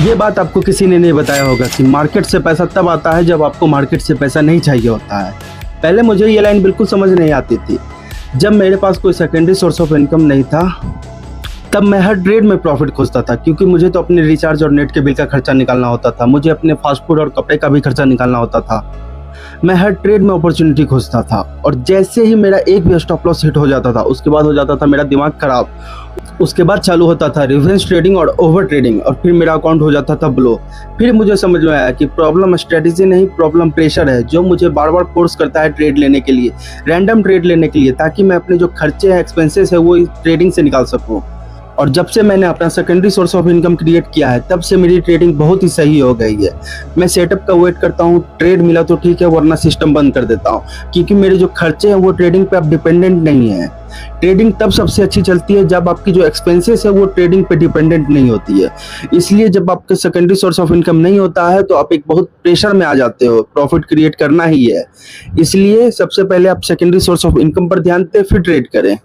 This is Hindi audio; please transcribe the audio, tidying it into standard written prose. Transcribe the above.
ये बात आपको किसी ने नहीं बताया होगा कि मार्केट से पैसा तब आता है जब आपको मार्केट से पैसा नहीं चाहिए होता है। पहले मुझे ये लाइन बिल्कुल समझ नहीं आती थी। जब मेरे पास कोई सेकेंडरी सोर्स ऑफ इनकम नहीं था, तब मैं हर ट्रेड में प्रॉफिट खोजता था, क्योंकि मुझे तो अपने रिचार्ज और नेट के बिल का खर्चा निकालना होता था, मुझे अपने फास्ट फूड और कपड़े का भी खर्चा निकालना होता था। मैं हर ट्रेड में अपॉर्चुनिटी खोजता था, और जैसे ही मेरा एक भी स्टॉप लॉस हिट हो जाता था, उसके बाद हो जाता था मेरा दिमाग खराब। उसके बाद चालू होता था रिवेंज ट्रेडिंग और ओवर ट्रेडिंग, और फिर मेरा अकाउंट हो जाता था ब्लो। फिर मुझे समझ में आया कि प्रॉब्लम स्ट्रेटेजी नहीं, प्रॉब्लम प्रेशर है, जो मुझे बार बार फोर्स करता है ट्रेड लेने के लिए, रैंडम ट्रेड लेने के लिए, ताकि मैं अपने जो खर्चे हैं, एक्सपेंसेस है, वो ट्रेडिंग से निकाल सकूँ। और जब से मैंने अपना secondary source of income create किया है, तब से मेरी ट्रेडिंग बहुत ही सही हो गई है। मैं सेटअप का वेट करता हूँ, ट्रेड मिला तो ठीक है, वरना सिस्टम बंद कर देता हूँ, क्योंकि मेरे जो खर्चे हैं वो ट्रेडिंग पे अब डिपेंडेंट नहीं है। ट्रेडिंग तब सबसे अच्छी चलती है जब आपकी जो एक्सपेंसेस है वो ट्रेडिंग पे डिपेंडेंट नहीं होती है। इसलिए जब आपके सेकेंडरी सोर्स ऑफ इनकम नहीं होता है तो आप एक बहुत प्रेशर में आ जाते हो, प्रॉफिट क्रिएट करना ही है। इसलिए सबसे पहले आप सेकेंडरी सोर्स ऑफ इनकम पर ध्यान दें, फिर ट्रेड करें।